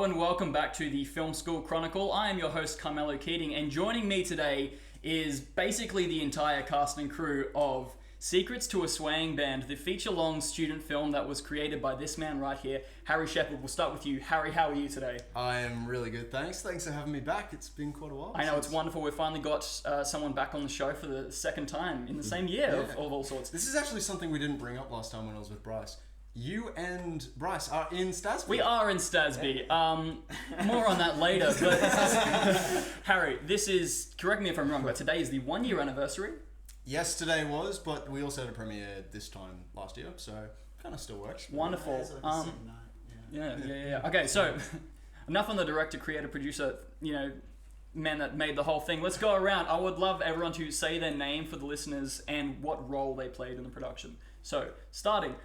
Hello and welcome back to the Film School Chronicle. I am your host Carmelo Keating, and joining me today is basically the entire cast and crew of Secrets to a Swayin Band, the feature-long student film that was created by this man right here, Harry Sheppard. We'll start with you. Harry, how are you today? I am really good, thanks. Thanks for having me back. It's been quite a while. I know, it's wonderful. We've finally got someone back on the show for the second time in the same year of all sorts. This is actually something we didn't bring up last time when I was with Bryce. You and Bryce are in STASB. We are in STASB. More on that later. But Harry, this is, correct me if I'm wrong, but today is the 1 year anniversary. Yes, today was, but we also had a premiere this time last year, so kind of still works. Wonderful. Yeah. Okay, so enough on the director, creator, producer, man that made the whole thing. Let's go around. I would love everyone to say their name for the listeners and what role they played in the production. So, starting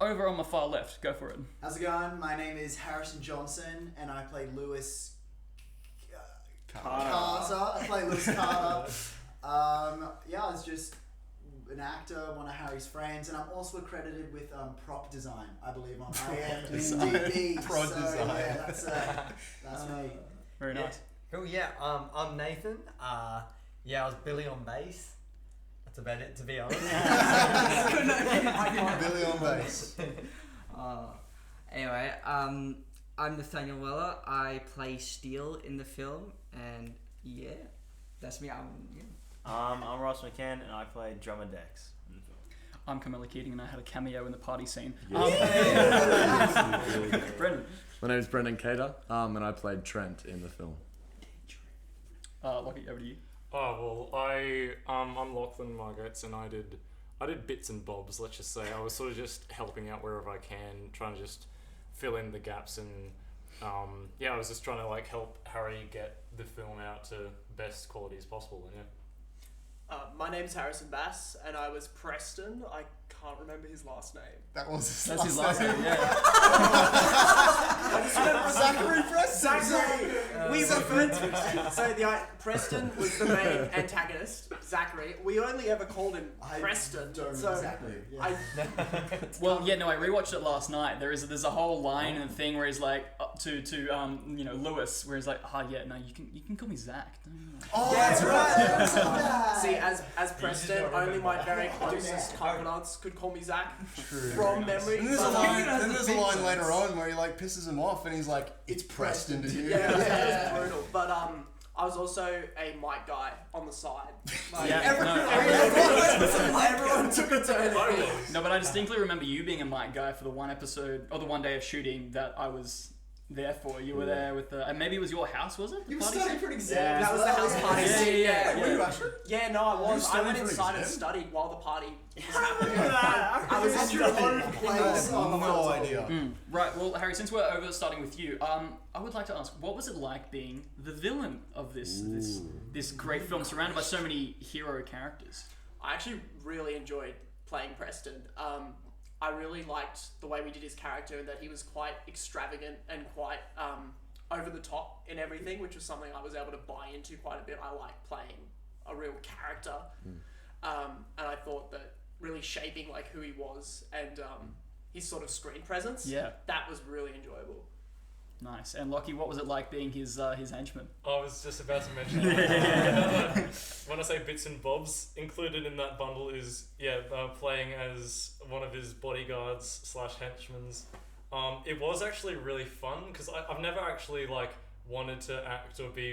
over on my far left. Go for it. How's it going? My name is Harrison Johnson, and I play Lewis Carter. I play Lewis Carter. I was just an actor, one of Harry's friends, and I'm also accredited with prop design, I believe, on IMDb. Prop design. Yeah, that's me. Very nice. Cool, I'm Nathan. I was Billy on bass. That's about it, to be honest. Billy on bass. Anyway, I'm Nathanael. I play Steel in the film, and that's me. I'm Ross McCann, and I play drummer Dex in the film. I'm Carmelo Keating, and I had a cameo in the party scene. Yeah. Brendan. My name is Brendan Cater, and I played Trent in the film. Lockie, over to you. Oh well, I'm Lachlan Margetts, and I did bits and bobs. Let's just say I was sort of just helping out wherever I can, trying to just fill in the gaps, and I was just trying to help Harry get the film out to best quality as possible. And my name's Harrison Bass, and I was Preston. I can't remember his last name. That's his last name. Yeah. I just remember Zachary Preston. Zachary. We referred to so Preston was the main antagonist. Zachary. We only ever called him Preston. Exactly. Yeah. I rewatched it last night. There's a whole line in the thing where he's like to Lewis, where he's like, you can call me Zach. Oh, that's right. See, as Preston, only my very closest confidants could call me Zach. True. From memory. And there's a line later on where he pisses him off, and he's like, "It's Preston to you." Yeah, it was brutal. But I was also a mic guy on the side. Everyone took a turn. No, but I distinctly remember you being a mic guy for the one episode or the one day of shooting that I was there for. You were there with and maybe it was your house, was it? You were studying for an exam. That was the house party. Were you actually? Yeah, no, I was. I went inside and studied while the party was happening. I was in your own place. No idea. Right, well, Harry, since we're starting with you, I would like to ask, what was it like being the villain of this great film, surrounded by so many hero characters? I actually really enjoyed playing Preston. I really liked the way we did his character, and that he was quite extravagant and quite over the top in everything, which was something I was able to buy into quite a bit. I like playing a real character, and I thought that really shaping who he was and his sort of screen presence, that was really enjoyable. Nice. And Lockie, what was it like being his henchman? I was just about to mention that. When I say bits and bobs, included in that bundle is playing as one of his bodyguards / henchmen. It was actually really fun because I've never actually wanted to act or be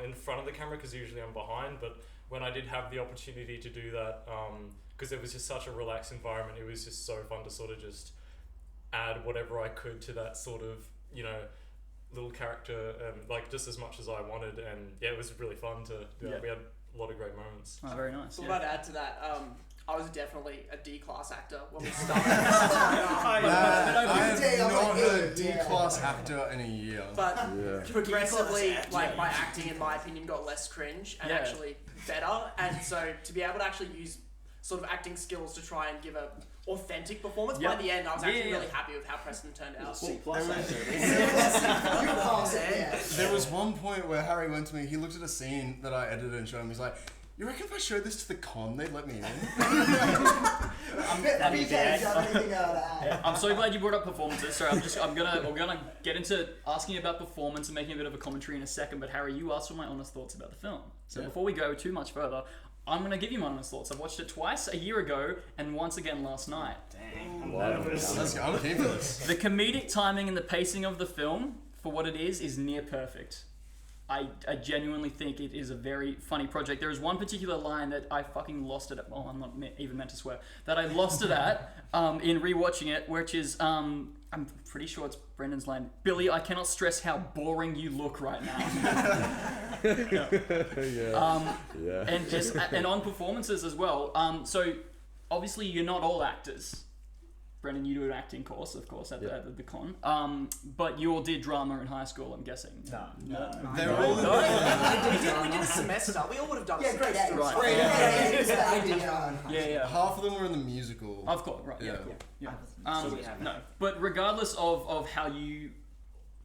in front of the camera, because usually I'm behind. But when I did have the opportunity to do that, because it was just such a relaxed environment, it was just so fun to sort of just add whatever I could to that sort of little character, just as much as I wanted, and it was really fun to do that. We had a lot of great moments. Oh, very nice. So what I'd add to that, I was definitely a D-class actor when we started. I have not heard a D-class actor in a year. But progressively, my acting, in my opinion, got less cringe and actually better. And so to be able to actually use sort of acting skills to try and give a authentic performance, by the end I was actually really happy with how Preston turned out. There was one point where Harry went to me, he looked at a scene that I edited and showed him, he's like, You reckon if I showed this to the con, they'd let me in? BK, do you have anything to add? I'm so glad you brought up performances. Sorry, we're gonna get into asking about performance and making a bit of a commentary in a second. But Harry, you asked for my honest thoughts about the film. So before we go too much further, I'm gonna give you my honest thoughts. I've watched it twice a year ago and once again last night. Dang. Let's go. I'm keen for this. The comedic timing and the pacing of the film, for what it is near perfect. I genuinely think it is a very funny project. There is one particular line that I fucking lost it at. Oh, I'm not even meant to swear. That I lost it at in rewatching it, which is I'm pretty sure it's Brendan's line. Billy, I cannot stress how boring you look right now. And on performances as well. So obviously you're not all actors. Brendan, you do an acting course, of course, at the con. But you all did drama in high school, I'm guessing. No. They're all We did a semester. We all would have done a Yeah, great semester. actors. Right. Yeah. half of them were in the musical. Of course, right. Yeah. So we have No, but regardless of how you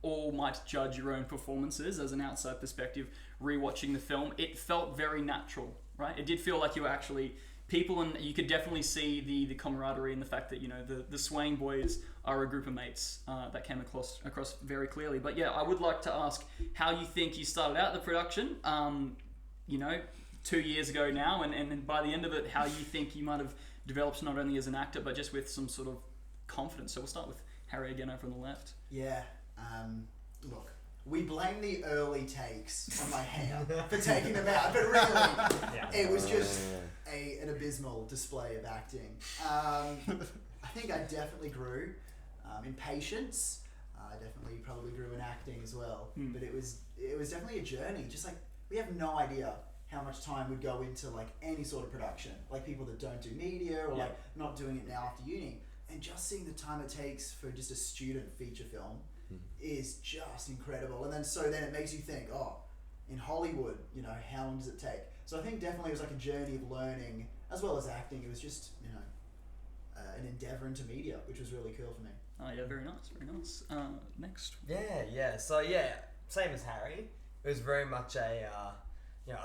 all might judge your own performances as an outside perspective, rewatching the film, it felt very natural, right? It did feel like you were actually people, and you could definitely see the camaraderie and the fact that, you know, the Swayin boys are a group of mates that came across very clearly. But yeah, I would like to ask how you think you started out the production, 2 years ago now, and by the end of it, how you think you might have developed not only as an actor, but just with some sort of confidence. So we'll start with Harry again over on the left. Yeah. Look, we blame the early takes on my hair for taking them out, but really, it was just an abysmal display of acting. I think I definitely grew in patience. I definitely probably grew in acting as well. But it was definitely a journey. Just like, we have no idea how much time would go into like any sort of production, like people that don't do media or like not doing it now after uni. And just seeing the time it takes for just a student feature film is just incredible. And then it makes you think, in Hollywood, how long does it take? So I think definitely it was like a journey of learning as well as acting. It was just, an endeavor into media, which was really cool for me. Yeah, very nice. Next. Yeah. So same as Harry. It was very much a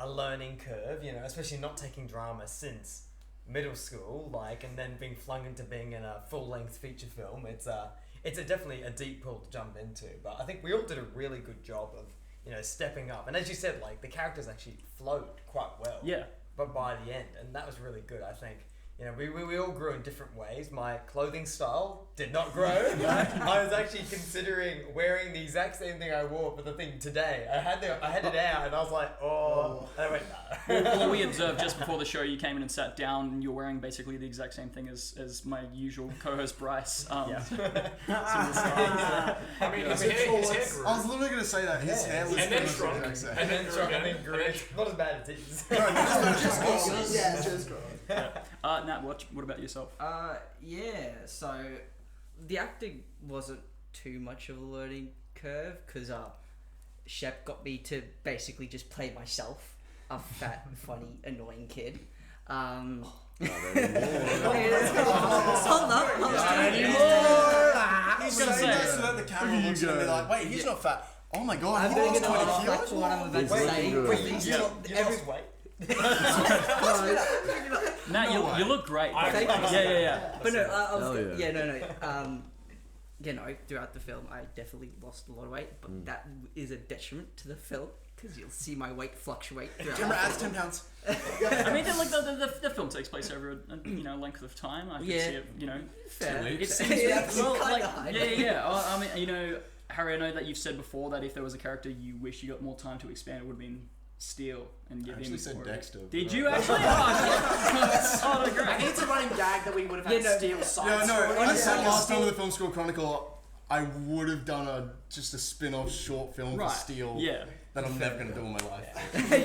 learning curve. Especially not taking drama since middle school, and then being flung into being in a full-length feature film. It's definitely a deep pool to jump into. But I think we all did a really good job of stepping up. And as you said, the characters actually flowed quite well. Yeah. But by the end, and that was really good. I think. We all grew in different ways. My clothing style did not grow. I was actually considering wearing the exact same thing I wore for the thing today. I had it out, and I was like, and I went, no. Well, we observed just before the show, you came in and sat down, and you're wearing basically the exact same thing as my usual co-host Bryce. I mean, his hair grew. I was literally going to say that. His hair was and then shrunk. And then grew. Not as bad as his. Just Nat, what about yourself? So the acting wasn't too much of a learning curve because Shep got me to basically just play myself, a fat, funny, annoying kid. Hold up. He's going to say that so that the camera looks going to be like, wait, he's not fat. Oh my god, he lost 20 kilos? That's what I'm about to say. You lost weight. Nat, you look great. Thank you. Yeah. But no, I was throughout the film, I definitely lost a lot of weight, but that is a detriment to the film because you'll see my weight fluctuate. Remember, adds 10 pounds. I mean, the film takes place over a length of time. I can see it. Fair. 2 weeks. It seems I mean, Harry, I know that you've said before that if there was a character you wish you got more time to expand, it would have been Steele and give him. I actually said Dexter. Did you actually? Oh, great. I think it's a running gag that we would have had Steele side. I said last time with the Film School Chronicle, I would have done just a spin-off short film for Steele. Yeah. That I'm never going to do in my life.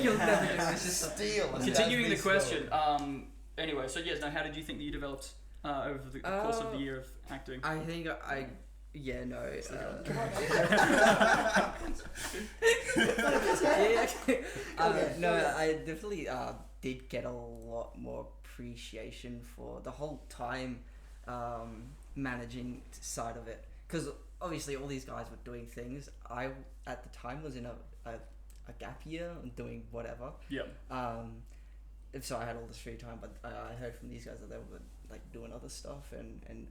You'll never do it. Steele. Continuing the question. Anyway, so yes, now how did you think that you developed over the course of the year of acting? I think I definitely did get a lot more appreciation for the whole time managing side of it, because obviously all these guys were doing things. I at the time was in a gap year and doing whatever. Yeah. so I had all this free time, but I heard from these guys that they were like doing other stuff, and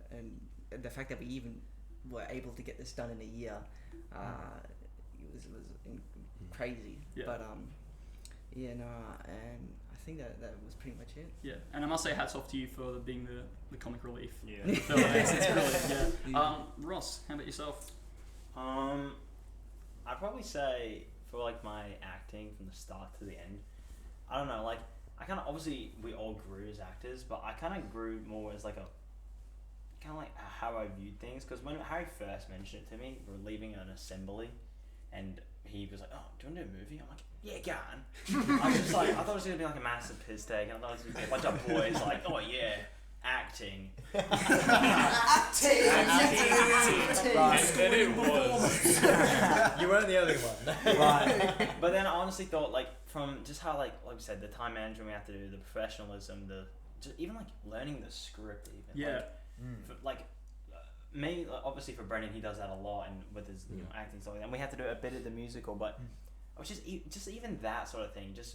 the fact that we even were able to get this done in a year, it was crazy. Yeah. But and I think that was pretty much it. Yeah, and I must say hats off to you for being the comic relief. Yeah. It's brilliant. Yeah. Ross, how about yourself? I'd probably say for like my acting from the start to the end, I don't know, like I kind of, obviously we all grew as actors, but I kind of grew more as like a kind of like how I viewed things, because when Harry first mentioned it to me, we were leaving an assembly and he was like, oh, do you want to do a movie? I'm like, yeah, go on. I was just like, I thought it was going to be like a massive piss take, and I thought it was going to be a bunch of boys like, oh yeah, acting. Acting. And then it was. You weren't the only one. Right. But then I honestly thought, like, from just how, like we said, the time management we have to do, the professionalism, just even like learning the script, even. Yeah. Me, obviously for Brendan, he does that a lot, and with his acting stuff, and we have to do a bit of the musical, but I was just even that sort of thing just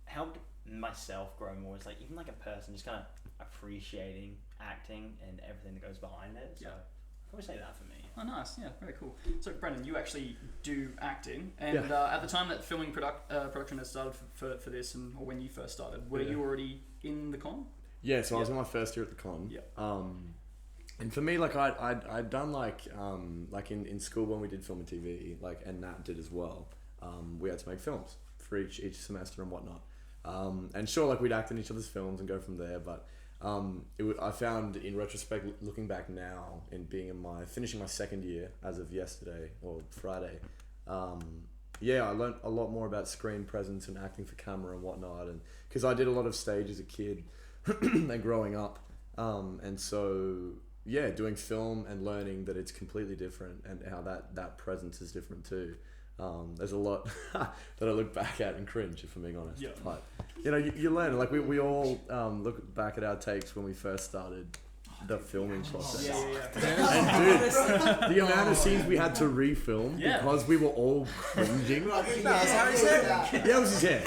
helped myself grow more. It's like even like a person just kind of appreciating acting and everything that goes behind it. So I'd probably say that for me. Oh, nice. Yeah, very cool. So, Brendan, you actually do acting, and at the time that filming production had started for this, or when you first started, were you already in the con? Yeah, so I was in my first year at the con. Yeah. And for me, like I'd done like in school when we did film and TV, like, and Nat did as well. We had to make films for each semester and whatnot. And sure, like we'd act in each other's films and go from there. But I found in retrospect, looking back now, and finishing my second year as of yesterday or Friday, I learned a lot more about screen presence and acting for camera and whatnot. And because I did a lot of stage as a kid and growing up, and so. Yeah, doing film and learning that it's completely different, and how that presence is different too. There's a lot that I look back at and cringe, if I'm being honest. Yeah. But you know, you learn. Like we all look back at our takes when we first started the filming process. And dude, the amount of scenes we had to refilm because we were all cringing. No, that's how he said that. Yeah, it was his hair.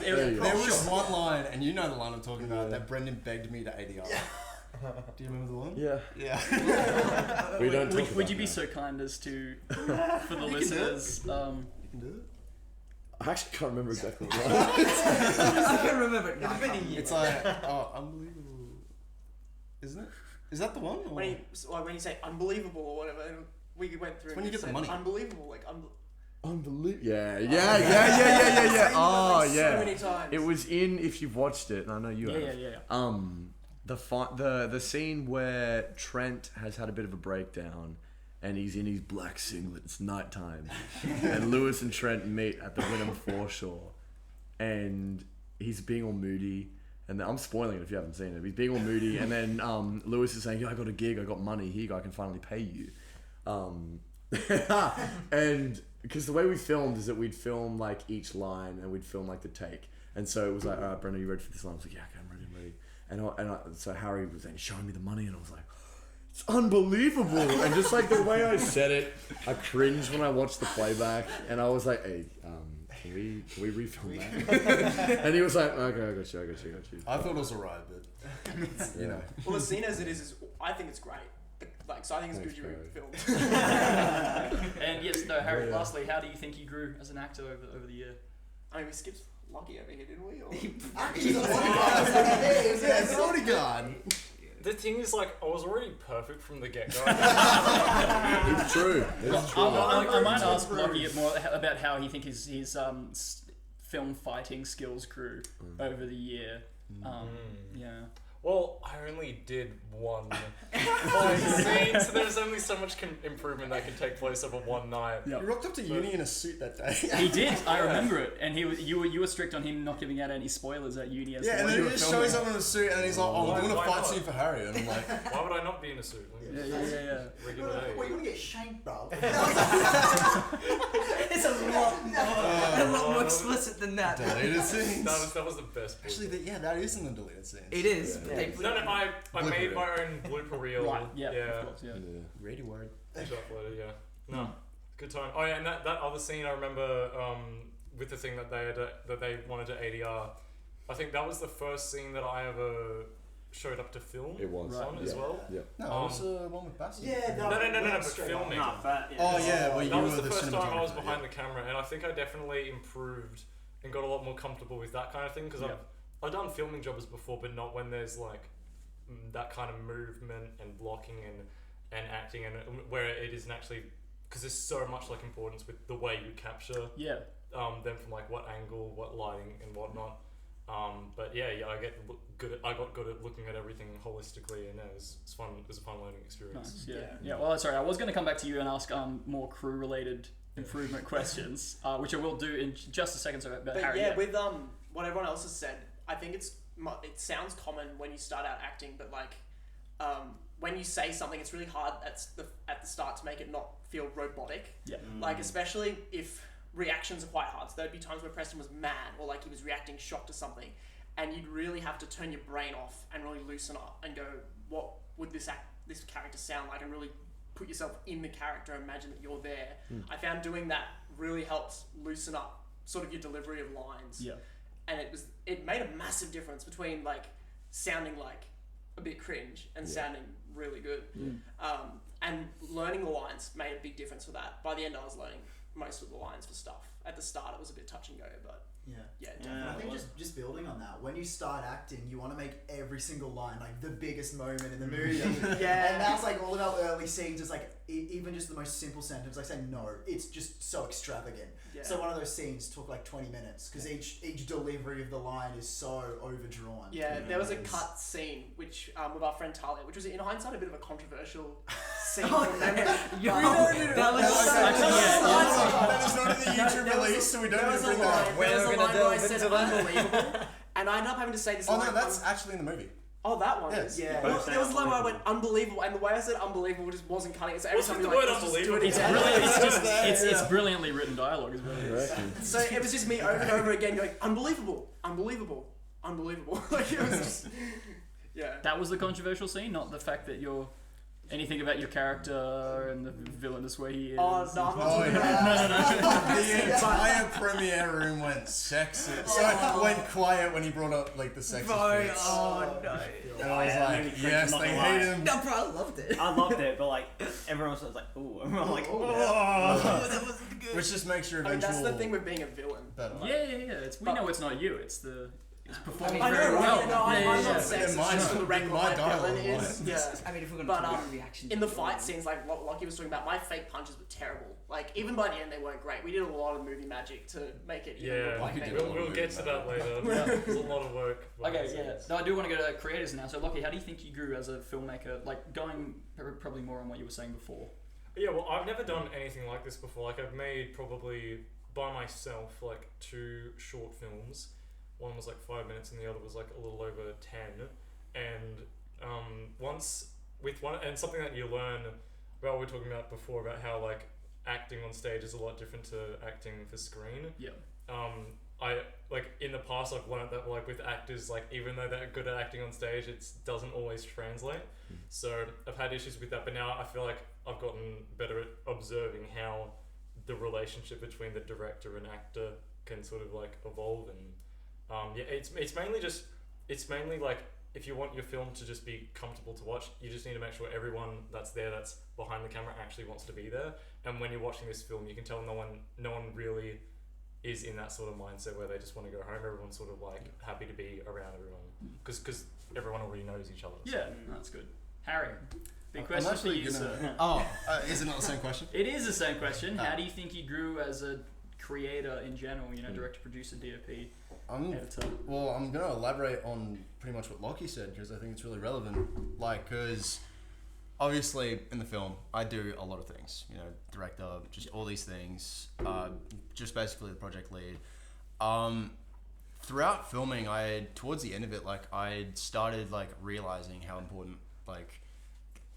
There was one line, and you know the line I'm talking about, that Brendan begged me to ADR. Yeah. Do you remember the one? Yeah. Yeah. We don't talk Would you be about so kind as to, for the listeners, you can do it. I actually can't remember exactly what it was. I can remember it. It's like, unbelievable. Isn't it? Is that the one? Or? When you say unbelievable or whatever, and we went through. When you get the money. Unbelievable, like Unbelievable. Yeah. Oh, yeah. So many times. It was in, if you've watched it, and I know you have. Yeah. The scene where Trent has had a bit of a breakdown and he's in his black singlet, it's nighttime, and Lewis and Trent meet at the Wynnum foreshore, and he's being all moody, and I'm spoiling it if you haven't seen it. He's being all moody, and then Lewis is saying, I got a gig, I got money, here you go, I can finally pay you. And because the way we filmed is that we'd film like each line and we'd film like the take, and so it was like, all right, Brendan, you ready for this line? I was like, yeah, okay, I'm ready. So Harry was then showing me the money, and I was like, it's unbelievable. And just like the way I said it, I cringed when I watched the playback, and I was like, hey, can we refilm that? And he was like, okay, I got you. I thought it was alright, but you know. Well, the scene as it is I think it's great. Like, so I think it's good you filmed. And yes, no, Harry. Lastly, how do you think you grew as an actor over the year? I mean, we skipped Lucky over here, didn't we? Or? He's a bodyguard. Yeah, bodyguard. The thing is, like, I was already perfect from the get-go. It's true. I might ask Lucky more about how he think his film fighting skills grew over the year. Yeah. Well, I only did one fight scene, so there's only so much improvement that can take place over one night. You rocked up to uni in a suit that day. He did. I remember it, and you were strict on him not giving out any spoilers at uni. As and then he just shows up in a suit, and he's like, "Oh, I'm doing a fight scene for Harry," and I'm like, "Why would I not be in a suit?" Yeah. Regular day. Well, you want to get shanked, bro. It's a lot more explicit than that. Deleted scenes. That was the best. Actually, that is in the deleted scenes. It is. Yeah. I made my own blooper reel. Right. Yeah. Of course. Yeah. Ready word. Yeah. No. Good time. Oh yeah, and that other scene I remember with the thing that they wanted to ADR. I think that was the first scene that I ever showed up to film. It was on as well. Yeah. No, it was the one with Bassett. Yeah, No, but filming. Nah, fat, yeah. Oh yeah, well you That were was the the first time I was cinematographer, behind yeah. the camera, and I think I definitely improved and got a lot more comfortable with that kind of thing because I've done filming jobs before, but not when there's like that kind of movement and blocking and acting, and where it isn't actually, because there's so much like importance with the way you capture them from like what angle, what lighting and whatnot. But I got good at looking at everything holistically, and it was fun. It was a fun learning experience. Nice. Yeah. Well, sorry, I was going to come back to you and ask more crew related improvement questions, which I will do in just a second. So, but Harry, with what everyone else has said, I think it sounds common when you start out acting, but like when you say something, it's really hard at the start to make it not feel robotic. Yeah. Like especially if reactions are quite hard. So there'd be times where Preston was mad or like he was reacting shocked to something, and you'd really have to turn your brain off and really loosen up and go, what would this character sound like, and really put yourself in the character and imagine that you're there. I found doing that really helps loosen up sort of your delivery of lines. Yeah. And it made a massive difference between like sounding like a bit cringe and sounding really good. And learning the lines made a big difference for that. By the end I was learning most of the lines for stuff. At the start it was a bit touch and go, but definitely. I think just building on that, when you start acting, you want to make every single line like the biggest moment in the movie. And that's like all of our early scenes is like even just the most simple sentence, like saying no, it's just so extravagant. So one of those scenes took like 20 minutes because each delivery of the line is so overdrawn. There was a cut scene which with our friend Talia, which was in hindsight a bit of a controversial scene. That is not in the YouTube release, so we don't need to bring that up. There was a line where I said unbelievable, and I ended up having to say this line. Oh no, that's actually in the movie. Oh, that one. Yes. Yeah. Well, there was a line where I went unbelievable, and the way I said unbelievable just wasn't cutting it. So every What's time with you're the like, word let's just do it unbelievable? again. It's brilliantly written dialogue as well. So it was just me over and over again going, unbelievable, unbelievable, unbelievable. Like it was just, That was the controversial scene, not the fact that you're anything about your character and the villainous way he is. Oh no, I'm not talking No. about The entire premiere room went sexist. So it went quiet when he brought up like the sexist bits. Oh no. And I was like, yes, they hate him. No, bro, I loved it. I loved it, but like everyone was like, ooh, and I'm like, Oh, that wasn't good. Which just makes your I mean, eventual that's the thing with being a villain. better. We know it's not you. It's performing I know, very right? well. Yeah, no, I'm not Yeah, sexist. mine- Just for the record, my my dialogue villain is. was. Yeah. I mean, if we're gonna But, talk about reactions In the fight scenes, like Lockie was talking about, my fake punches were terrible. Like even by the end, they weren't great. We did a lot of movie magic to make it even look like they were. We'll get to that later. There's a lot of work. No, I do want to go to creators now. So, Lockie, how do you think you grew as a filmmaker? Like, going probably more on what you were saying before. Yeah, well, I've never done anything like this before. Like, I've made probably by myself like 2 short films. One was like 5 minutes, and the other was like a little over 10. And once with one, and something that you learn about, we were talking about before about how like acting on stage is a lot different to acting for screen. Yeah. I like in the past I've learned that like with actors, like even though they're good at acting on stage, it doesn't always translate. So I've had issues with that, but now I feel like I've gotten better at observing how the relationship between the director and actor can sort of like evolve. And it's mainly like if you want your film to just be comfortable to watch, you just need to make sure everyone that's there, that's behind the camera, actually wants to be there. And when you're watching this film, you can tell no one really is in that sort of mindset where they just want to go home. Everyone's sort of like happy to be around everyone because everyone already knows each other. Yeah, that's good. Harry, big I'm question for actually you, sir. Is it not the same question? It is the same question. How do you think you grew as a creator in general? You know, director, producer, DOP, editor. Well, I'm going to elaborate on pretty much what Lockie said because I think it's really relevant. Like, because obviously in the film, I do a lot of things. You know, director, just all these things. Just basically the project lead. Throughout filming, towards the end of it, like I started like realizing how important like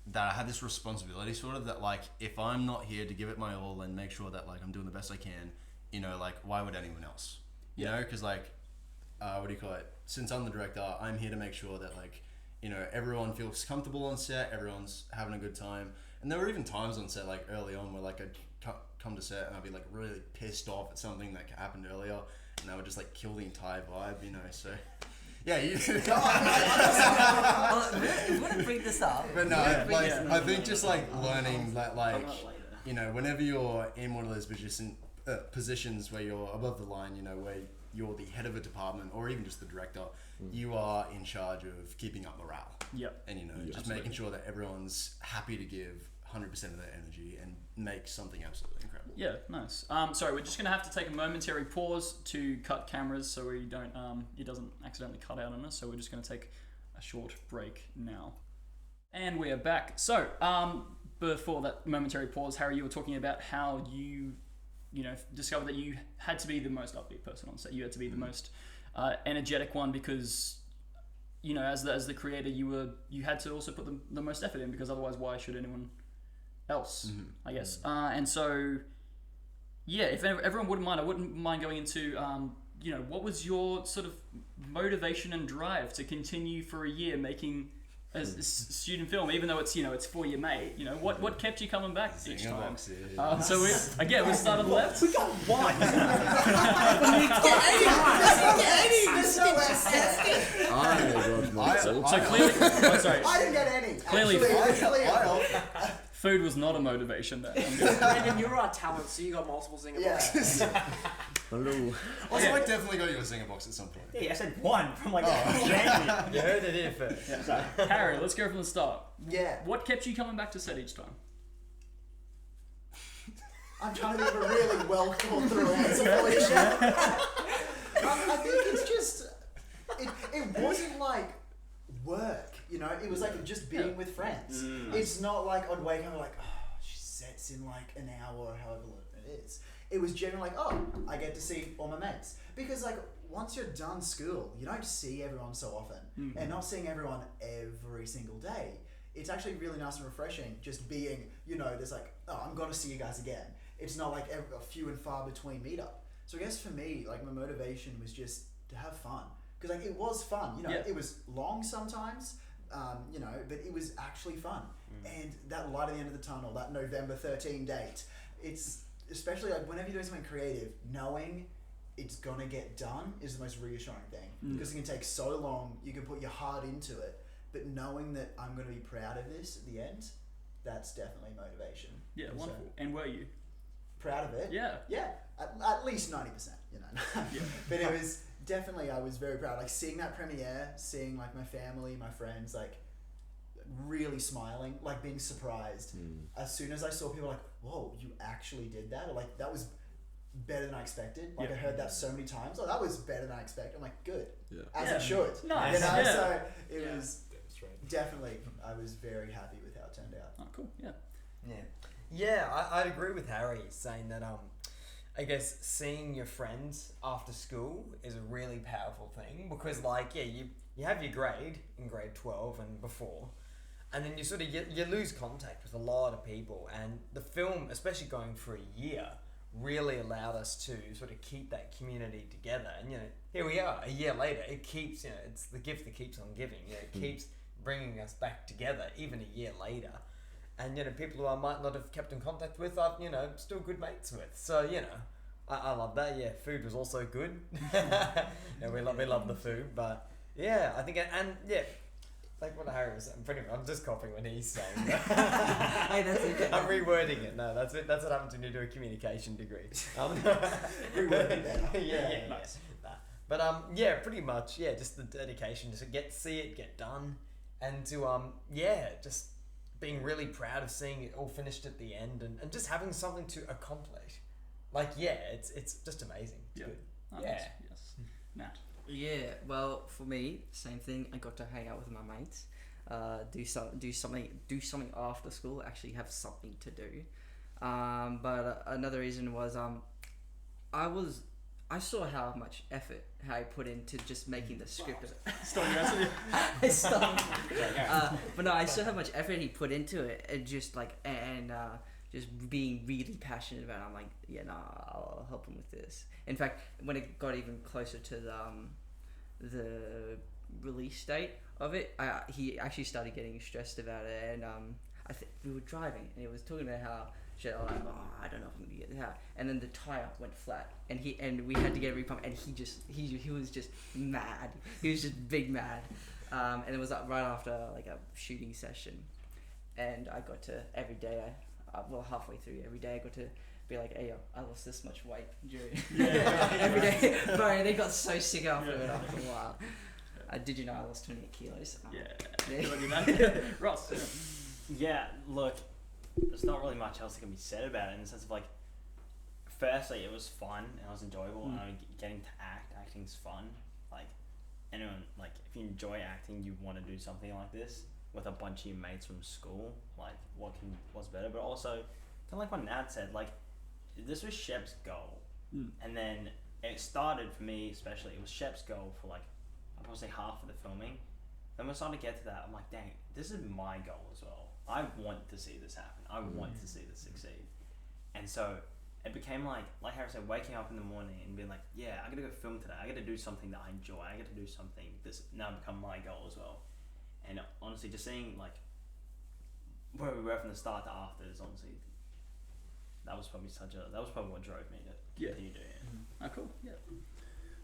that I had this responsibility sort of that like if I'm not here to give it my all and make sure that like I'm doing the best I can, you know, like why would anyone else? You know, because like what do you call it? Since I'm the director, I'm here to make sure that like, you know, everyone feels comfortable on set, everyone's having a good time. And there were even times on set like early on where like I'd come to set and I'd be like really pissed off at something that happened earlier, and that would just like kill the entire vibe, you know. So Yeah, you. We wouldn't bring this up. But no, like Yeah. I think just like learning that like I'll later. you know whenever you're in one of those positions where you're above the line, you know where you're the head of a department or even just the director, you are in charge of keeping up morale. Yep. And you know just absolutely. making sure that everyone's happy to give 100% of their energy and make something absolutely incredible. Yeah, nice. Sorry, we're just gonna have to take a momentary pause to cut cameras so we don't it doesn't accidentally cut out on us. So we're just gonna take a short break now. And we are back. So before that momentary pause, Harry, you were talking about how you discovered that you had to be the most upbeat person on set. You had to be the most energetic one because as the creator, you had to also put the most effort in because otherwise, why should anyone else? I guess. And so, yeah, if everyone wouldn't mind, I wouldn't mind going into what was your sort of motivation and drive to continue for a year making a student film, even though it's for your mate. What kept you coming back each time? So we start on the left. We got one. So clearly, sorry. I didn't get any. Clearly, Actually, food was not a motivation there. Brandon, you're our talent, so you got multiple zinger boxes. Hello. Also, I definitely got you a zinger box at some point. Yeah, I said one from like You heard it here first. Yeah. So, Harry, let's go from the start. Yeah. What kept you coming back to set each time? I'm trying to give a really well thought through answer for you, Shep. I think it's just it wasn't like work, it was like just being with friends. It's not like I'd wake up and like, she sets in like an hour or however long it is. It was generally like, I get to see all my mates. Because like once you're done school, you don't see everyone so often. And not seeing everyone every single day, it's actually really nice and refreshing just being, there's like, I'm going to see you guys again. It's not like a few and far between meetup. So I guess for me, like my motivation was just to have fun. Because like it was fun, it was long sometimes, but it was actually fun. And that light at the end of the tunnel, that November 13 date, it's especially like whenever you're doing something creative, knowing it's gonna get done is the most reassuring thing. Because it can take so long, you can put your heart into it, but knowing that I'm gonna be proud of this at the end, that's definitely motivation. Yeah, So, wonderful. And were you? proud of it. Yeah. Yeah, at least 90%, Yeah. But it was definitely, I was very proud. Like seeing that premiere, seeing like my family, my friends, like really smiling, like being surprised. As soon as I saw people like, whoa, you actually did that? Or like, that was better than I expected. Like I heard that so many times. Oh, that was better than I expected. I'm like, good. As it should. Nice. So it was definitely, I was very happy with how it turned out. Oh, cool. Yeah. Yeah, I'd agree with Harry saying that I guess seeing your friends after school is a really powerful thing because like you have your grade in grade 12 and before, and then you sort of you lose contact with a lot of people, and the film, especially going for a year, really allowed us to sort of keep that community together. And here we are a year later. It keeps it's the gift that keeps on giving. It keeps bringing us back together even a year later. And people who I might not have kept in contact with, I've still good mates with. So I love that. Yeah, food was also good. We love the food, but yeah, I think like what Harry was saying. I'm just copying what he's saying. Hey, that's okay. I'm rewording it. No, that's it. That's what happens when you do a communication degree. Rewording that. Yeah, nice. But pretty much. Yeah, just the dedication to see it get done, and to just being really proud of seeing it all finished at the end, and just having something to accomplish. Like it's just amazing. It's good. Oh, Yeah. nice. Yes. Nat. Yeah, well, for me, same thing. I got to hang out with my mates, do something after school. Actually, have something to do. But another reason was I saw how much effort Harry put into just making the script. Stop your answer. I stopped. But no, I saw how much effort he put into it, and just just being really passionate about it. I'm like, I'll help him with this. In fact, when it got even closer to the release date of it, he actually started getting stressed about it, and I think we were driving, and he was talking about how shit. I'm like, oh, I don't know if I'm gonna get that. And then the tire went flat, and we had to get it repumped, and he was just mad. He was just big mad. And it was like right after like a shooting session, and I got to every day. Halfway through every day, I got to be like, hey, I lost this much weight during every day. Bro, they got so sick after it after a while. Did you know I lost 28 kilos? Ross. Yeah, look, there's not really much else that can be said about it in the sense of like, firstly, it was fun and it was enjoyable, and getting to acting's fun. Like, anyone, like, if you enjoy acting, you want to do something like this with a bunch of your mates from school. Like, what's better? But also, kind of like what Nat said, like, this was Shep's goal, and then it started for me, especially. It was Shep's goal for like, I'd probably say half of the filming. Then when I started to get to that, I'm like, dang, this is my goal as well. I want to see this happen. I want to see this succeed. And so it became like Harry said, waking up in the morning and being like, yeah, I gotta go film today. I gotta do something that I enjoy. I gotta do something that's now become my goal as well. And honestly, just seeing like where we were from the start to after is honestly, that was probably what drove me to continue doing it. Oh, cool. Yeah.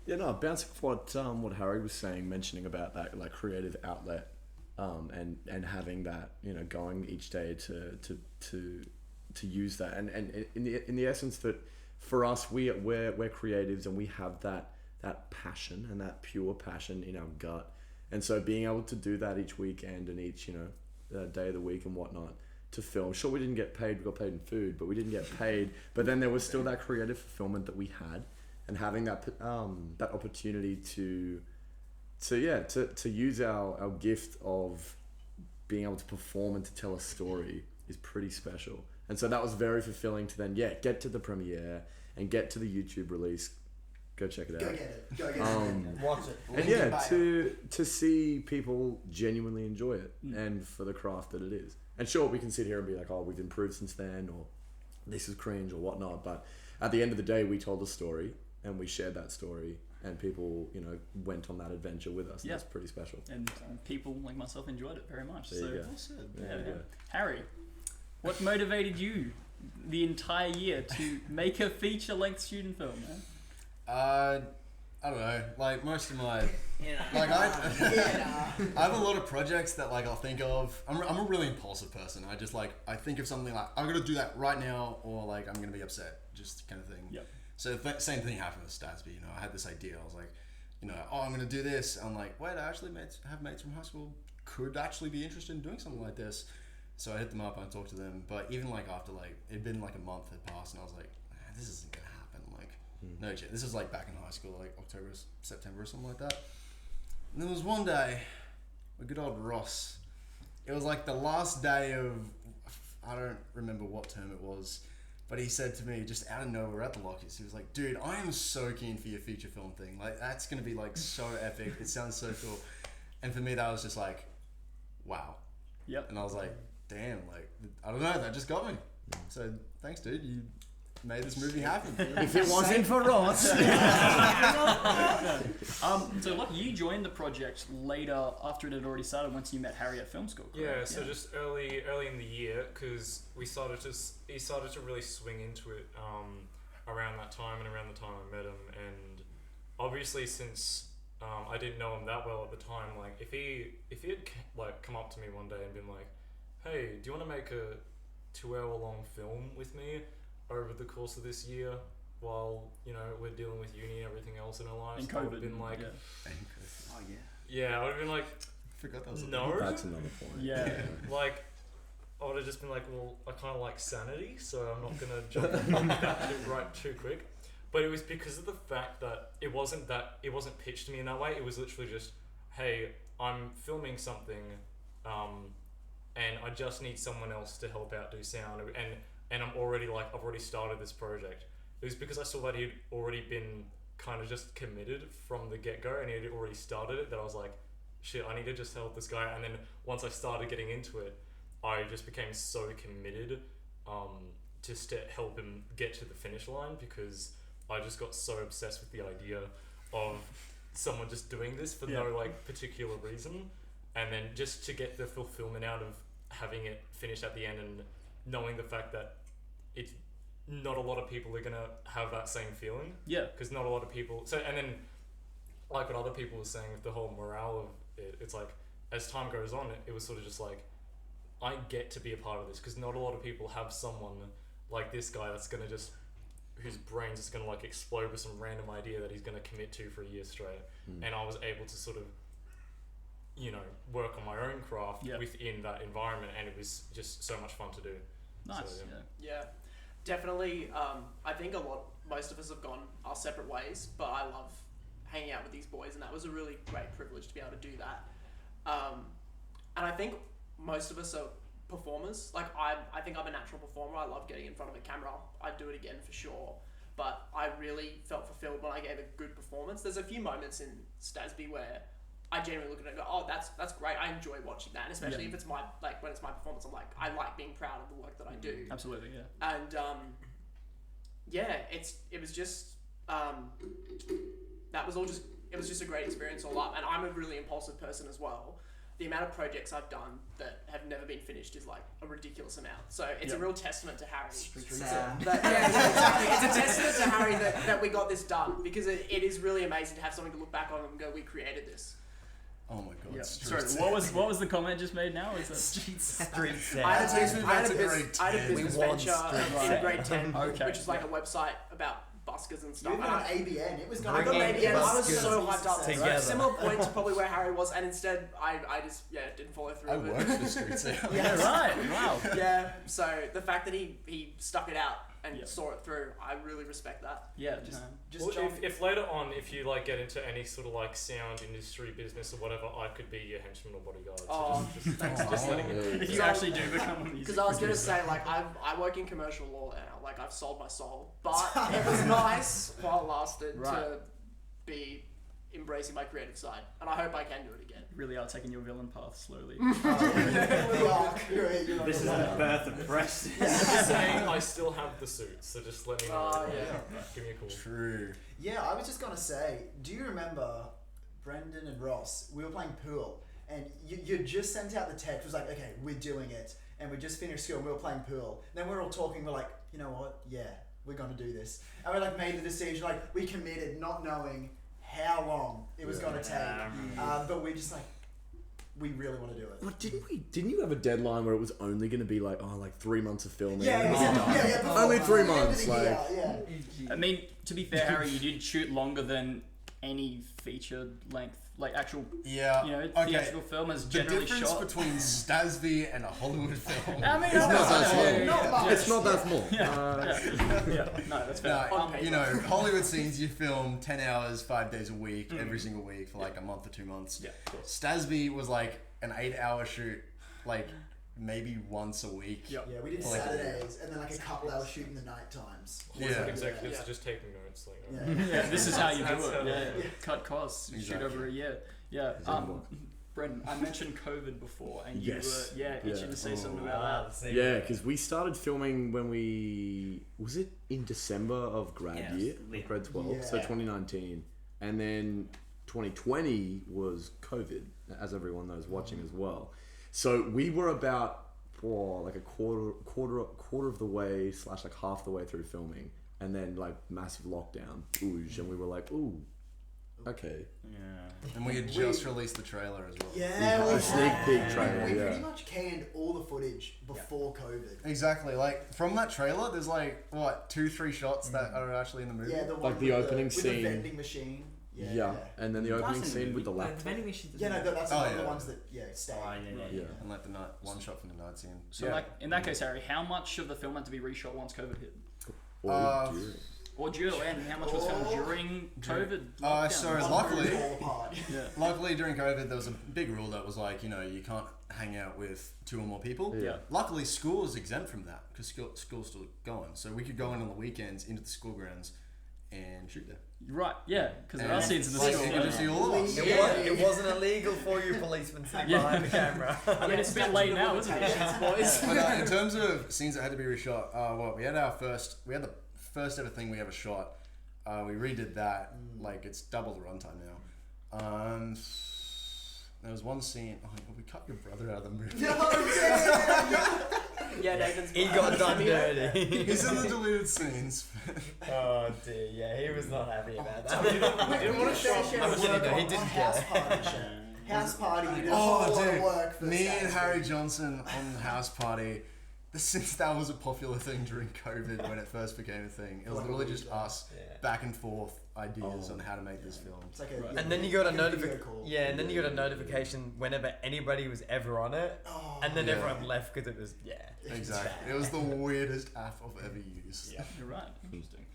Yeah, no, bouncing off what Harry was saying, mentioning about that like creative outlet, and having that, you know, going each day to use that, and in the essence that for us we're creatives, and we have that passion and that pure passion in our gut, and so being able to do that each weekend and each, you know, day of the week and whatnot to film. Sure, we didn't get paid. We got paid in food, but we didn't get paid. But then there was still that creative fulfillment that we had. And having that opportunity to use our gift of being able to perform and to tell a story is pretty special. And so that was very fulfilling to then get to the premiere and get to the YouTube release. Go check it out. Go get it. Watch it. And to see people genuinely enjoy it and for the craft that it is. And sure, we can sit here and be like, oh, we've improved since then, or this is cringe or whatnot. But at the end of the day, we told a story. And we shared that story, and people, you know, went on that adventure with us. Yeah. That's pretty special. And people like myself enjoyed it very much. There so you go. Awesome. Yeah. Harry, what motivated you the entire year to make a feature-length student film, man? I don't know. Like most of my, like I have a lot of projects that like I'll think of. I'm a really impulsive person. I just like I think of something like I'm gonna do that right now, or like I'm gonna be upset, just kind of thing. Yep. So same thing happened with STASB. You know, I had this idea. I was like, you know, oh, I'm gonna do this. I'm like, wait, I actually have mates from high school could actually be interested in doing something like this. So I hit them up and I talked to them. But even like after like it'd been like a month had passed, and I was like, this isn't gonna happen. Like, no shit. This is like back in high school, like October, September, or something like that. And there was one day, with good old Ross. It was like the last day of, I don't remember what term it was. But he said to me, just out of nowhere at the lockers, he was like, dude, I am so keen for your feature film thing. Like, that's going to be, like, so epic. It sounds so cool. And for me, that was just like, wow. Yep. And I was like, damn, like, I don't know, that just got me. So, thanks, dude. You made this movie happen. If it wasn't for Ross. So, look, you joined the project later after it had already started once you met Harry at film school, correct? Yeah, so just early in the year, because he started to really swing into it around that time and around the time I met him. And obviously, since I didn't know him that well at the time, like if he had like come up to me one day and been like, hey, do you want to make a 2-hour-long film with me over the course of this year while, you know, we're dealing with uni and everything else in our lives? And I would COVID. have been like, Oh, yeah. yeah, I would have been like, Forgot that was no. That's another point. Yeah. Like, I would have just been like, well, I kind of like sanity, so I'm not going to jump on that too quick. But it was because of the fact that it wasn't pitched to me in that way. It was literally just, hey, I'm filming something, and I just need someone else to help out do sound, and I'm already like, I've already started this project. It was because I saw that he'd already been kind of just committed from the get-go, and he had already started it, that I was like, shit, I need to just help this guy. And then once I started getting into it, I just became so committed just to help him get to the finish line, because I just got so obsessed with the idea of someone just doing this for no like particular reason, and then just to get the fulfillment out of having it finished at the end and knowing the fact that it's not a lot of people are gonna have that same feeling. Yeah. Because not a lot of people. So and then, like what other people were saying with the whole morale of it, it's like as time goes on, it was sort of just like, I get to be a part of this because not a lot of people have someone like this guy that's gonna just, whose brain's just gonna like explode with some random idea that he's gonna commit to for a year straight. And I was able to sort of, you know, work on my own craft within that environment, and it was just so much fun to do. Nice. So, Yeah, definitely. I think most of us have gone our separate ways, but I love hanging out with these boys, and that was a really great privilege to be able to do that. And I think most of us are performers. Like I think I'm a natural performer. I love getting in front of a camera. I'd do it again for sure. But I really felt fulfilled when I gave a good performance. There's a few moments in STASB where I genuinely look at it and go, oh, that's great. I enjoy watching that, and especially if it's when it's my performance, I'm like, I like being proud of the work that I do. Absolutely, yeah. And it was just it was just a great experience all up. And I'm a really impulsive person as well. The amount of projects I've done that have never been finished is like a ridiculous amount. So it's a real testament to Harry. Sad. It's a testament to Harry that we got this done, because it is really amazing to have something to look back on and go, we created this. Oh my god. Yeah. Sorry, what was the comment just made now? Is that Street I had a grade business venture in grade 10, Okay. which is like a website about buskers and You stuff. even And on ABN. It was I got an ABN. I was so hyped up. together. Similar point to probably where Harry was, and instead I just didn't follow through. I with worked it. for Street Sale. yeah, right. Wow. Yeah. So the fact that he stuck it out and saw it through, I really respect that. Yeah. Just well, jump. if later on, if you like get into any sort of like sound industry business or whatever, I could be your henchman or bodyguard. So Oh, just thanks. letting you know. If you So- actually do become a music Because I was gonna producer. say, like, I work in commercial law now. Like, I've sold my soul, but it was nice while it lasted to Right. be embracing my creative side, and I hope I can do it again. Really are taking your villain path slowly. This is the birth of Preston. Just saying, I still have the suit, so just let me know. Oh, yeah. Give me a call. True. Yeah, I was just gonna say, do you remember Brendan and Ross? We were playing pool, and you just sent out the text. It was like, okay, we're doing it, and we just finished school and we were playing pool. Then we were all talking. We're like, you know what? Yeah, we're gonna do this, and we like made the decision. Like we committed, not knowing how long it was gonna take. But we just like, we really want to do it. What didn't you have a deadline where it was only going to be like 3 months of filming? Yeah, and then exactly. done? Yeah, before Only 3 the end of months. the Like, year, yeah. I mean, to be fair, Harry, you did shoot longer than any feature length, like actual, Yeah. theatrical film has The generally difference shot. between STASB and a Hollywood film. I mean, it's not that small. Not much. It's not that small. yeah, no, that's fair. No, Hollywood scenes you film 10 hours, 5 days a week, every single week for like a month or 2 months. Yeah, of course. STASB was like an 8-hour shoot, like maybe once a week. Yep. Yeah, we did Like- Saturdays and then like a couple hours shooting the night times. Yeah. Executives Yeah. are just taking notes. Like, Yeah. Yeah, this is how you do That's it. how- Yeah. Cut costs, shoot Exactly. over a year. Yeah. Exactly. Brendan, I mentioned COVID before, and Yes. you were itching Yeah. to say something about that. Yeah, because we started filming when was it in December of grad Yeah, year, yeah. grade 12, so Yeah. 2019, and then 2020 was COVID, as everyone knows watching as well. So we were about like a quarter of the way / like half the way through filming, and then like massive lockdown, and we were like, ooh, okay. Yeah. And we had just released the trailer as well. Yeah, A we sneak had. peek trailer, We yeah. pretty much canned all the footage before COVID. Exactly. Like from that trailer, there's like what 2-3 shots that are actually in the movie. Yeah, the one Like the with opening with scene. the vending machine. Yeah, and then the opening That's in the scene with the movie. laptop. Yeah, no, that's Oh, one of yeah. the ones that stay. Oh, yeah. And like the night one shot from the night scene. So, like in that case, Harry, how much of the film had to be reshot once COVID hit, Or during. or during, and how much was filmed during COVID? So lockdown? luckily, All apart. luckily during COVID there was a big rule that was like, you can't hang out with 2 or more people. Yeah. Luckily, school is exempt from that because school's still going, so we could go in on the weekends into the school grounds and shoot there. Right, yeah, because there are And, scenes in the like, school. you could just see all of us. It wasn't illegal for you policemen sitting behind the camera. I mean, it's a bit late now, isn't it? boys. But in terms of scenes that had to be reshot, we had the first ever thing we ever shot. We redid that. Like it's double the runtime now. There was one scene. Oh, we cut your brother out of the movie. Nathan's. He got done dirty. He's in the deleted scenes. Oh dear, yeah, he was not happy about that. He didn't want to show up. He didn't House care. Party. House Party. We did a Oh, whole lot of dude. work for Me and STASB. Harry Johnson on House Party. Since that was a popular thing during COVID when it first became a thing, it was literally just us back and forth ideas on how to make this film. It's like And then you got a video notification. call. Yeah, and then you got a notification whenever anybody was ever on it, Oh, and then Yeah. everyone left because it was Exactly. It was the weirdest app I've ever used. Yeah, you're right. Interesting.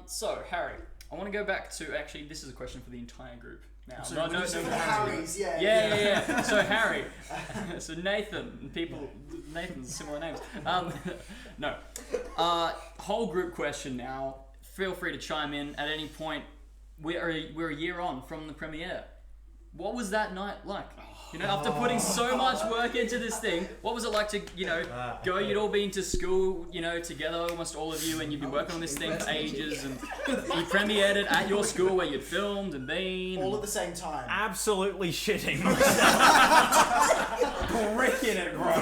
So Harry, I want to go back to actually. This is a question for the entire group now. So No, what no, is no, it? no. Harry's, Yeah. So Harry, so Nathan, Nathan's similar names. No, whole group question now. Feel free to chime in at any point. We're a year on from the premiere. What was that night like? You know, after putting so much work into this thing, what was it like to, go? You'd all been to school, together, almost all of you, and you've been working on this thing for ages, and you premiered it at your school where you'd filmed and been. all at the same time. Absolutely shitting myself. Bricking it, bro.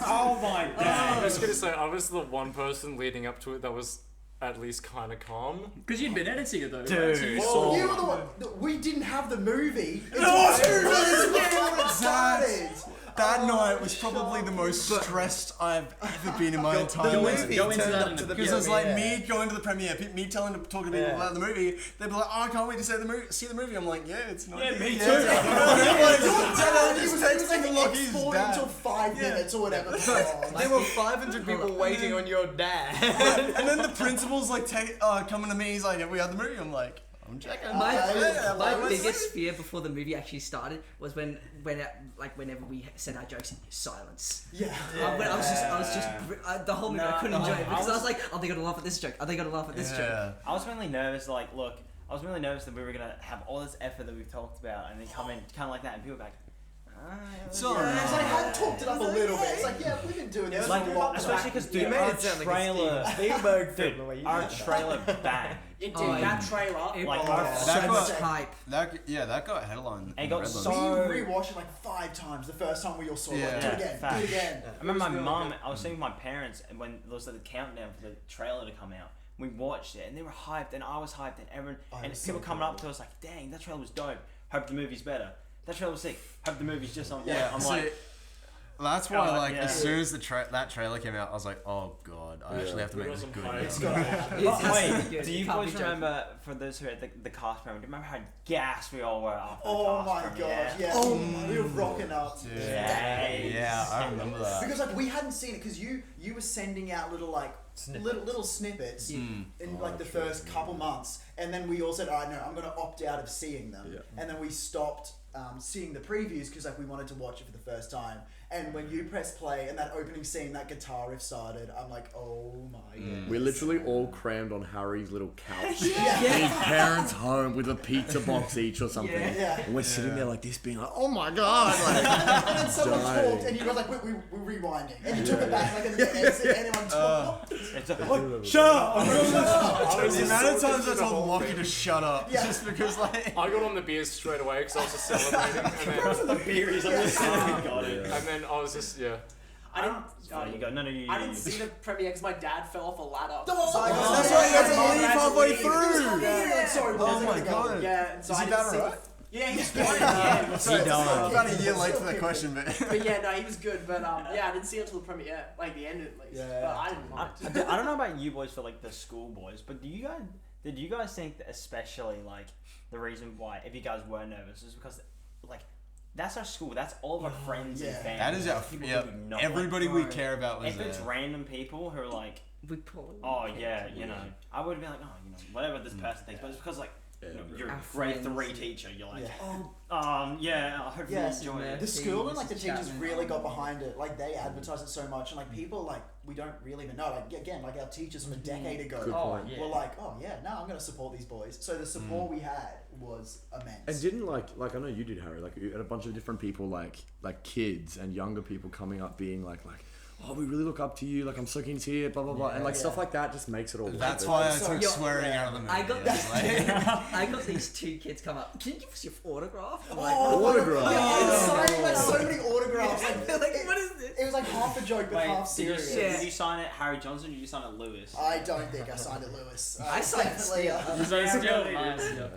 Oh my I god. was gonna say I was the one person leading up to it that was at least kind of calm. Because you'd been editing it though, Dude. right? So you Oh, saw. you were the one. We didn't have the movie. It's No, 2 minutes dude, before it started. That night was probably the most stressed I've ever been in my entire life. Go into that in Because it was like me going to the premiere, me talking to people about the movie. They'd be like, "Oh, I can't wait to see the movie." I'm like, "Yeah, it's not." Yeah, me too. It Just was texting like Lockie's exporting dad. until 5 minutes or whatever. There were 500 people waiting on your dad. And then the principal's like coming to me. He's like, "Have we had the movie?" I'm like, "I'm checking." My let's biggest fear before the movie actually started was whenever we said our jokes, silence. Yeah. I was just the whole movie I couldn't enjoy it because I was like, are they gonna laugh at this joke? Are they gonna laugh at this joke? I was really nervous, I was really nervous that we were gonna have all this effort that we've talked about and then come in kind of like that and people were like, So I had talked it up a little bit. It's like, yeah, we've been doing this like, for a long especially time. because You dude, made our it sound like trailer, a Spielberg film. dude, the way you our did that. trailer bang. It did that trailer. Like, that So much got- hype. that got headline. It got Redline. so- We rewatched it like 5 times the first time we all saw it. Yeah. Do it again. Fact. Do it again. I remember my It was really mum, good. I was sitting with my parents and when there was like the countdown for the trailer to come out. We watched it and they were hyped and I was hyped and everyone and people coming up to us like, dang, that trailer was dope. Hope the movie's better. That trailer was sick. Hope the movie's just on. Yeah, I'm so like, that's why, God, as soon as that trailer came out, I was like, "Oh God, I actually have to We make got this some good." hype. It's got- It has to be wait, good. do It you can't boys be joking. remember, for those who are at the cast premiere, do you remember how gassed we all were after Oh the my cast god, premiere? yeah. We were rocking up. Dude. Yes. Yeah, I remember that. Because like we hadn't seen it because you were sending out little like little snippets in like the first couple months, and then we all said, "I know I'm going to opt out of seeing them," and then we stopped seeing the previews because like we wanted to watch it for the first time. And when you press play and that opening scene, that guitar riff started, I'm like, "Oh my goodness!" We literally all crammed on Harry's little couch Yeah. in his parents' home with a pizza box each or something. Yeah. And we're sitting there like this, being like, "Oh my God!" Like, And then someone dying. talked, and you guys like, "We're rewinding," and you took it back like, and anyone talked. It's a, Shut up! I was The amount of so times I into the told whole Lockie thing. to shut up, Yeah. just because like. I got on the beers straight away because I was just celebrating, and the beeries, I'm just got it. then I was just I didn't. Oh, you go. No, you. I didn't see the premiere because my dad fell off a ladder. That's right, you had to leave halfway through. Yeah. Sorry, Oh my God. Yeah, and so Is I he didn't bad, see. alright? Yeah, he's fine. Yeah, Sorry, He died. about a year late for that question, but. but yeah, no, he was good. But yeah, I didn't see it until the premiere, like the end at least. Yeah. But I didn't mind. I don't know about you boys for like the school boys, but did you guys think that especially like the reason why if you guys were nervous is because like that's our school, that's all of our friends and family. That is our people yeah. who we know. Everybody Like, we care about was if it's there. random people who are like, We probably oh yeah, you know, I would be like, oh, you know, whatever this person thinks, but it's because like you know, you're a Our grade friends 3 teacher, you're like, Yeah. yeah, hopefully you Yes, enjoy it. The school and like the teachers Chapman. really got behind it. Like they advertised it so much, and like people like we don't really even know. Like again, like our teachers from a decade ago Good Oh point. yeah. were like, "Oh yeah, no, I'm going to support these boys." So the support we had was immense. And didn't like I know you did, Harry. Like you had a bunch of different people, like kids and younger people coming up, being like, "Oh, we really look up to you. Like I'm so keen to see it." Blah blah blah, and like stuff like that just makes it all. That's worth it. why I So- took Yo, swearing out of the movie. I got It was like- I got these 2 kids come up. Can you give us your autograph? I'm like, Oh, Autograph. Yeah, I signed like so many autographs. Like, They're like, what is this? it was like half half a joke but Wait, half did you, serious. did you sign it Harry Johnson or did you sign it Lewis? I don't think I signed it Lewis. I signed definitely. Nice. Yeah.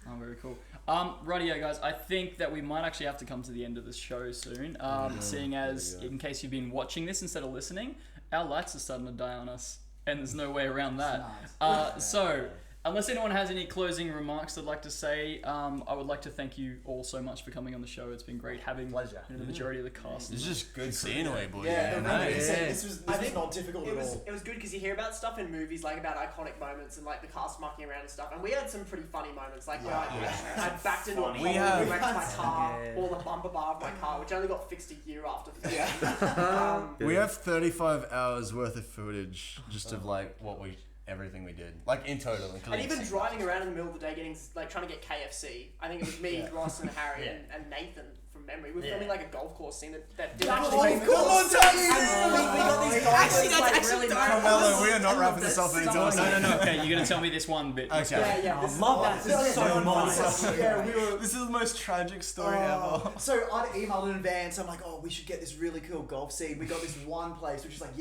Oh, very cool. Rightio, guys. I think that we might actually have to come to the end of this show soon. Seeing as, in case you've been watching this instead of listening, our lights are starting to die on us, and there's no way around that. So, unless anyone has any closing remarks they'd like to say, I would like to thank you all so much for coming on the show. It's been great having the majority of the cast. It's just good scenery, boys. This was not difficult It at was all. it was good because you hear about stuff in movies like about iconic moments and like the cast mucking around and stuff, and we had some pretty funny moments like where I backed into a Funny. pole and wrecked my Yeah. car or the bumper bar of my car, which only got fixed a year after filming. We have 35 hours worth of footage just of like everything we did, like in total, And including even driving around in the middle of the day, trying to get KFC. I think it was me, Ross, and Harry, and Nathan from memory. We were filming like a golf course scene that didn't actually make Come on, we got these guys Actually, that's like actually really dark. Carmelo, we are not wrapping this up anytime soon. No. Okay, you're gonna tell me this one bit. Okay. Yeah, this love that. This is so nice. Yeah, we were. This is the most tragic story ever. So I'd emailed in advance. I'm like, we should get this really cool golf scene. We got this one place, which is like,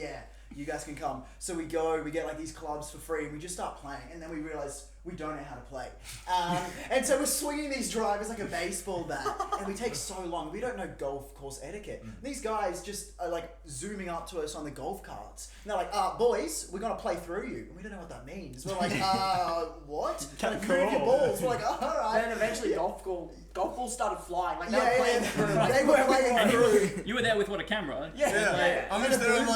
you guys can come. So we go, we get like these clubs for free, and we just start playing, and then we realize we don't know how to play. And so we're swinging these drivers like a baseball bat, and we take so long. We don't know golf course etiquette. These guys just are like zooming up to us on the golf carts. And they're like, boys, we're gonna play through you. And we don't know what that means. We're like, what? Like, move your balls. We're like, alright. Then eventually golf balls started flying. Like they Yeah, were playing through. Like, they were playing through. You were there with what, a camera? Yeah. I'm just there,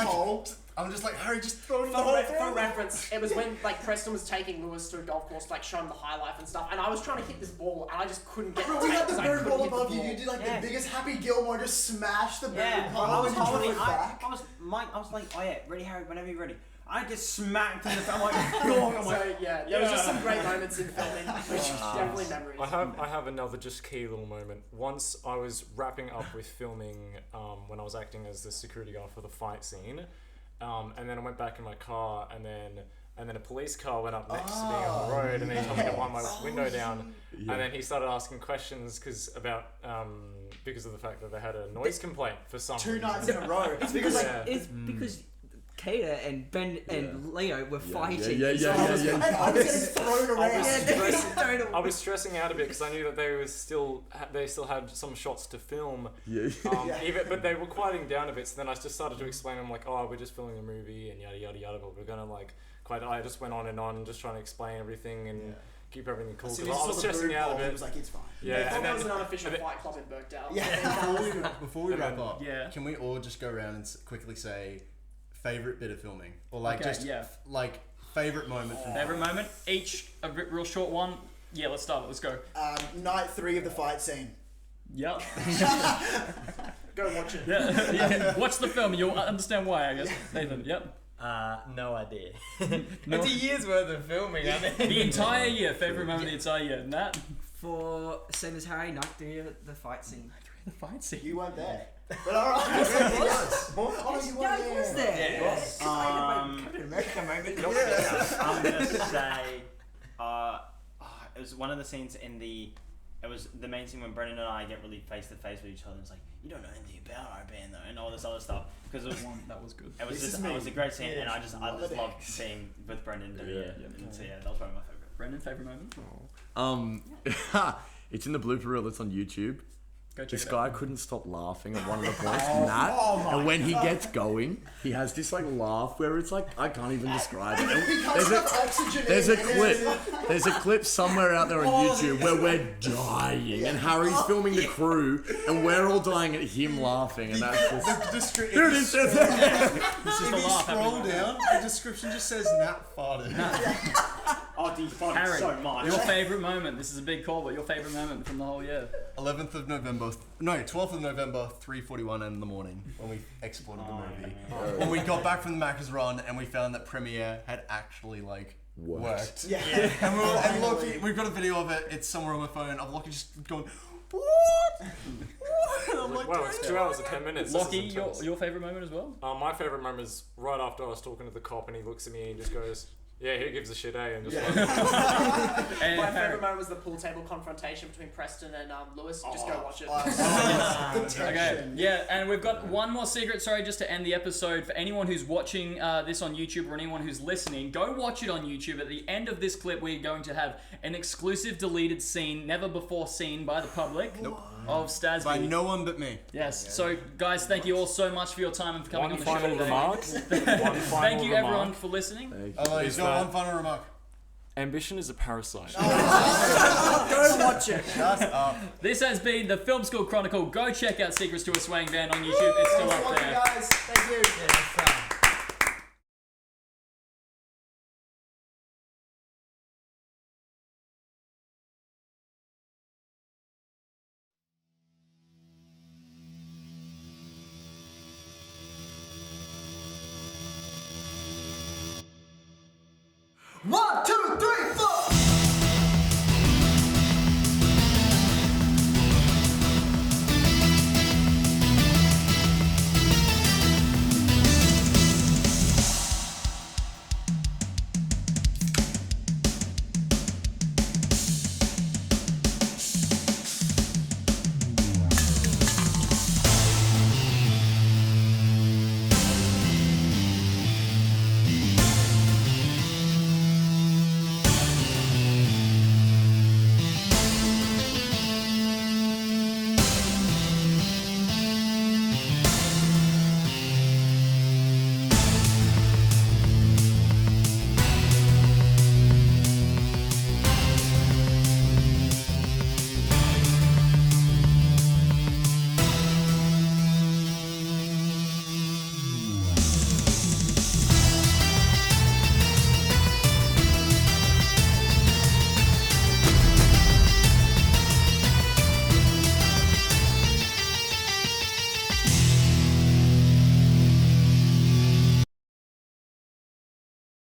I'm just like, Harry, just throw it in the hole. For reference, it was when like Preston was taking Lewis to a golf course to like show him the high life and stuff, and I was trying to hit this ball and I just couldn't get. Bro, it we to had take the 'cause I bird couldn't ball hit the above you. ball. You did like Yeah. the biggest Happy Gilmore, just smash the bird ball. I was and holding. drove it back. I was like, oh yeah, ready, Harry, whenever you're ready. I get smacked in the face. I'm like, oh, I'm like, So yeah, there was just some great moments in filming, which definitely memories. I have another just key little moment. Once I was wrapping up with filming when I was acting as the security guard for the fight scene, and then I went back in my car, and then a police car went up next to me on the road, and then he told me to wind my window down, and then he started asking questions because of the fact that they had a noise complaint for some 2 reason. nights in a row. It's because like. It's because Kata and Ben and Leo were fighting. Yeah. And I was getting thrown around. I was stressing out a bit because I knew that they still had some shots to film. But they were quieting down a bit. So then I just started to explain them like, we're just filming a movie and yada yada yada. But we're gonna I just went on and on, just trying to explain everything and keep everything cool. As Because soon as I was stressing out a He bit. was like, it's fine. Yeah, They thought and there was an then unofficial fight club in Birkdale. Yeah. Before we wrap up, Yeah. can we all just go around and quickly say favorite bit of filming, or like like favorite moment? Favorite moment? Each a real short one. Yeah, let's start it. Let's go. Night 3 of the fight scene. Yep. Go watch it. Yeah. Watch the film and you'll understand why, I guess. Nathan, yep. No idea. No. It's a year's worth of filming. I mean, The entire year. Favorite moment of the entire year. Nat? For same as Harry, night 3 of the fight scene. The fight scene. You weren't there. But alright. Oh, you Yeah, weren't he was there. Captain America moment. I'm gonna say, it was one of the scenes it was the main scene when Brendan and I get really face to face with each other. And it's like, you don't know anything about our band though, and all this other stuff. Because it was One that was good. it was a great scene, and I just loved being with Brendan doing it. And so yeah, that was probably my favorite. Brendan, favorite moment? It's in the blooper reel that's on YouTube. Go check This it guy out. couldn't stop laughing at one of the points, Nat. And when he gets going, he has this like laugh where it's like, I can't even describe it. There's a clip somewhere out there on YouTube where we're dying, and Harry's filming the crew, and we're all dying at him laughing, and that's just. There it is. If just a you laugh scroll happening. down, the description just says Nat farted. Oh, dude, fun Harry, so much. your favorite moment. This is a big call, but your favorite moment from the whole year. 12th of November, 3:41 in the morning when we exported the movie. When we got back from the Macca's run and we found that Premiere had actually worked. Yeah. And Lockie, we've got a video of it. It's somewhere on my phone. Of Lockie just going, what? And I'm like, Wow, it's 2 hours and 10 minutes. Lockie, This is intense. your favorite moment as well? My favorite moment is right after I was talking to the cop, and he looks at me and he just goes, Yeah, he gives a shit, eh? And just And My Harry. favourite moment was the pool table confrontation between Preston and Lewis. Just go watch it. The Okay, tension. yeah, and we've got one more secret, sorry, just to end the episode. For anyone who's watching this on YouTube or anyone who's listening, go watch it on YouTube. At the end of this clip, we're going to have an exclusive deleted scene, never before seen by the public, of STASB. By no one but me. Yes, so guys, thank you all so much for your time and for coming One on the show final today. remark. One final Thank you remark. everyone for listening. Thank you. Oh, he's Is got that- one final remark. Ambition is a parasite. Go watch it. Shut up. This has been the Film School Chronicle. Go check out Secrets to a Swayin Band on YouTube. It's still up there. Guys, thank you. Yeah, that's fun. One, two,